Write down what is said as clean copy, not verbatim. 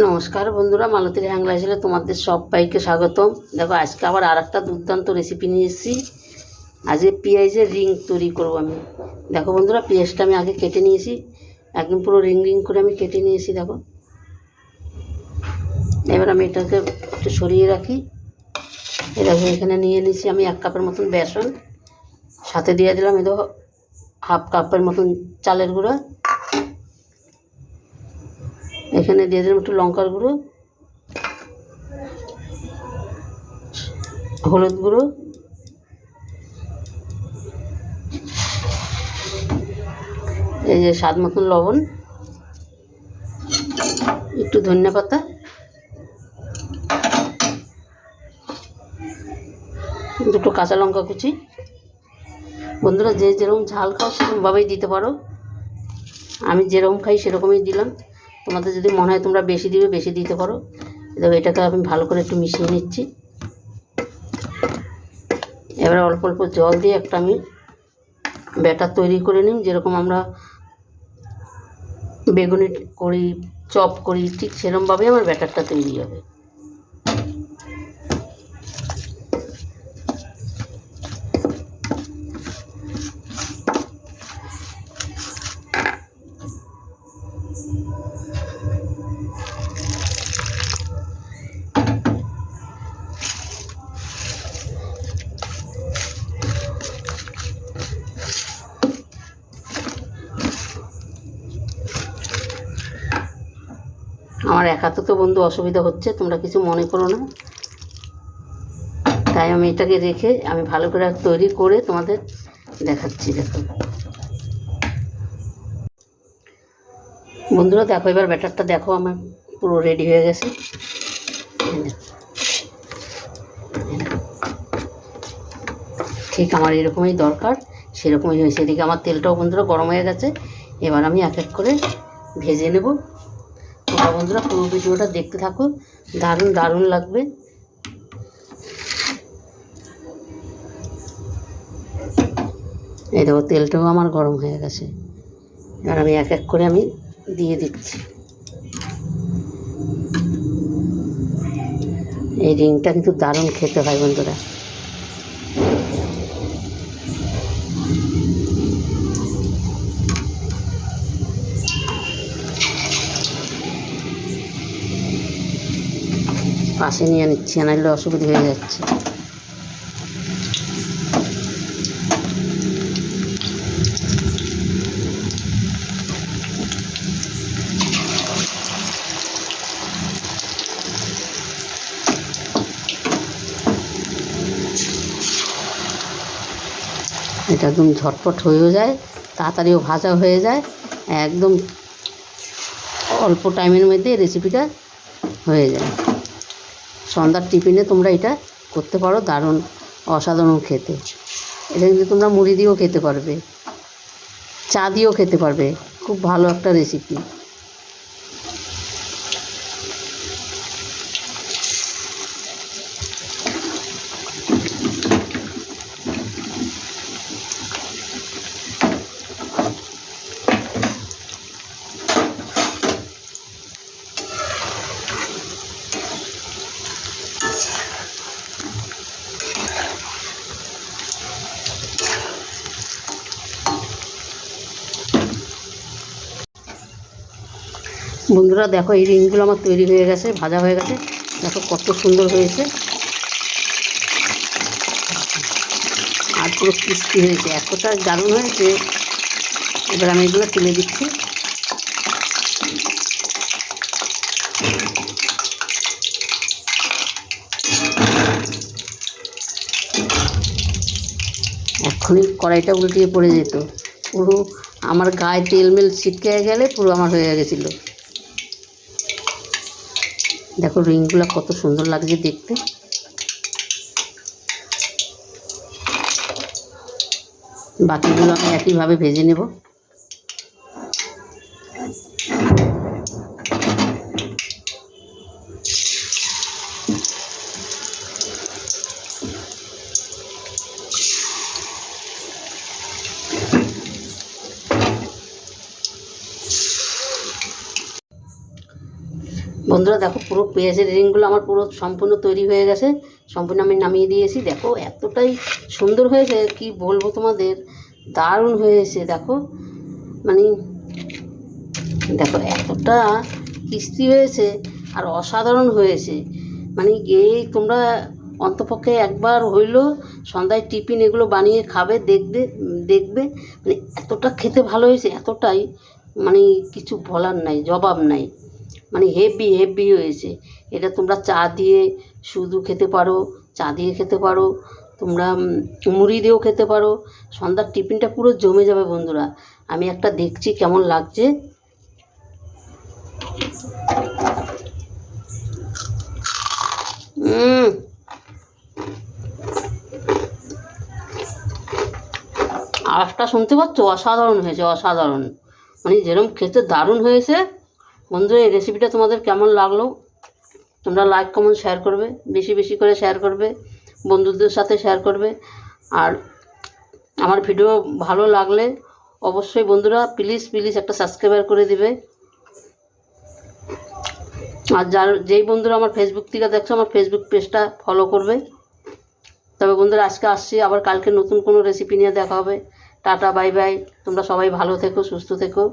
নমস্কার বন্ধুরা, মালতীর হ্যাংলা ছেলে তোমাদের সবাইকে স্বাগতম। দেখো, আজকে আবার আর একটা দুর্দান্ত রেসিপি নিয়ে এসেছি। আজকে পেঁয়াজের রিং তৈরি করব আমি। দেখো বন্ধুরা, পেঁয়াজটা আমি আগে কেটে নিয়েছি, একদম পুরো রিং রিং করে আমি কেটে নিয়েছি। দেখো, এবার আমি এটাকে একটু সরিয়ে রাখি। দেখো, এখানে নিয়ে নিয়েছি আমি 1 কাপের মতন বেসন, সাথে দিয়ে দিলাম এই দেখো 1/2 কাপের মতন চালের গুঁড়ো, এখানে দিয়ে দিলাম একটু লঙ্কার গুঁড়ো, হলুদ গুঁড়ো, এই যে স্বাদ মতন লবণ, একটু ধনিয়া পাতা, দুটো কাঁচা লঙ্কা কুচি। বন্ধুরা, যে যেরকম ঝাল খাও সেরকমভাবেই দিতে পারো। আমি যেরকম খাই সেরকমই দিলাম। তোমাদের যদি মনে হয় তোমরা বেশি দিবে, বেশি দিতে পারো। দেখো, এটাকে আমি ভালো করে একটু মিশিয়ে নিচ্ছি। এবার অল্প অল্প জল দিয়ে একটা আমি ব্যাটার তৈরি করে নিই, যেরকম আমরা বেগুনি করি, চপ করি, ঠিক সেরকমভাবেই আমার ব্যাটারটা তৈরি হবে। আমার একাতে তো বন্ধু অসুবিধা হচ্ছে, তোমরা কিছু মনে করো না, তাই আমি এটাকে রেখে আমি ভালো করে তৈরি করে তোমাদের দেখাচ্ছি। দেখো বন্ধুরা, দেখো এবার ব্যাটারটা দেখো আমার পুরো রেডি হয়ে গেছে। ঠিক আমার এরকমই দরকার, সেরকমই হয়েছে। এদিকে আমার তেলটাও বন্ধুরা গরম হয়ে গেছে। এবার আমি এক এক করে ভেজে নেব। তোমরা বন্ধুরা পুরো ভিডিওটা দেখতে থাকো, দারুণ দারুণ লাগবে। এই দেখো, তেলটাও আমার গরম হয়ে গেছে। এবার আমি এক এক করে আমি দিয়ে দিচ্ছি। এই রিংটা কিন্তু দারুণ খেতে হয় বন্ধুরা। পাশে নিয়ে নিচ্ছি, নাহলে অসুবিধা হয়ে যাচ্ছে। এটা একদম ঝটপট হয়েও যায়, তাড়াতাড়িও ভাজা হয়ে যায়, একদম অল্প টাইমের মধ্যে রেসিপিটা হয়ে যায়। সন্ধ্যার টিফিনে তোমরা এটা করতে পারো, দারুণ অসাধারণ খেতে। এটা কিন্তু তোমরা মুড়ি দিয়েও খেতে পারবে, চা দিয়েও খেতে পারবে, খুব ভালো একটা রেসিপি। বন্ধুরা দেখো, এই রিংগুলো আমার তৈরি হয়ে গেছে, ভাজা হয়ে গেছে। দেখো কত সুন্দর হয়েছে, আর পুরো ক্রিস্পি হয়েছে, এতটা দারুণ হয়েছে। এবার আমি এগুলো তুলে দিচ্ছি। এক্ষুনি কড়াইটা উল্টিয়ে পড়ে যেত, পুরো আমার গায়ে তেল মেল ছিটকে গেলে পুরো আমার হয়ে গেছিলো। দেখো রিংগুলো কত সুন্দর লাগছে দেখতে। বাকিগুলো আমি একইভাবে ভেজে নেব। বন্ধুরা দেখো, পুরো পেঁয়াজের রিংগুলো আমার পুরো সম্পূর্ণ তৈরি হয়ে গেছে, সম্পূর্ণ আমি নামিয়ে দিয়েছি। দেখো এতটাই সুন্দর হয়েছে, কি বলবো তোমাদের, দারুণ হয়েছে। দেখো মানে দেখো এতটা কিস্তি হয়েছে আর অসাধারণ হয়েছে। মানে এই তোমরা অন্তপক্ষে একবার হইলো সন্ধ্যায় টিফিন এগুলো বানিয়ে খাবে, দেখবে দেখবে মানে এতটা খেতে ভালো হয়েছে, এতটাই মানে কিছু বলার নাই, জবাব নাই, মানে হেভি হেভি হয়েছে। এটা তোমরা চা দিয়ে শুধু খেতে পারো, চা দিয়ে খেতে পারো, তোমরা মুড়ি দিয়েও খেতে পারো। সন্ধ্যার টিফিনটা পুরো জমে যাবে বন্ধুরা। আমি একটা দেখছি কেমন লাগছে। আওয়াজটা শুনতে পাচ্ছ? অসাধারণ হয়েছে, অসাধারণ, মানে যেরকম খেতে দারুণ হয়েছে। বন্ধুরা এই রেসিপিটা তোমাদের কেমন লাগলো তোমরা লাইক কমেন্ট শেয়ার করবে, বেশি বেশি করে শেয়ার করবে, বন্ধুদের সাথে শেয়ার করবে। আর আমার ভিডিও ভালো লাগলে অবশ্যই বন্ধুরা প্লিজ প্লিজ একটা সাবস্ক্রাইবার করে দিবে। আর যেই বন্ধুরা আমার ফেসবুক থেকে দেখছো আমার ফেসবুক পেজটা ফলো করবে। তবে বন্ধুরা আজকে আসছি, আবার কালকে নতুন কোনো রেসিপি নিয়ে দেখা হবে। টাটা বাই বাই, তোমরা সবাই ভালো থেকো, সুস্থ থেকো।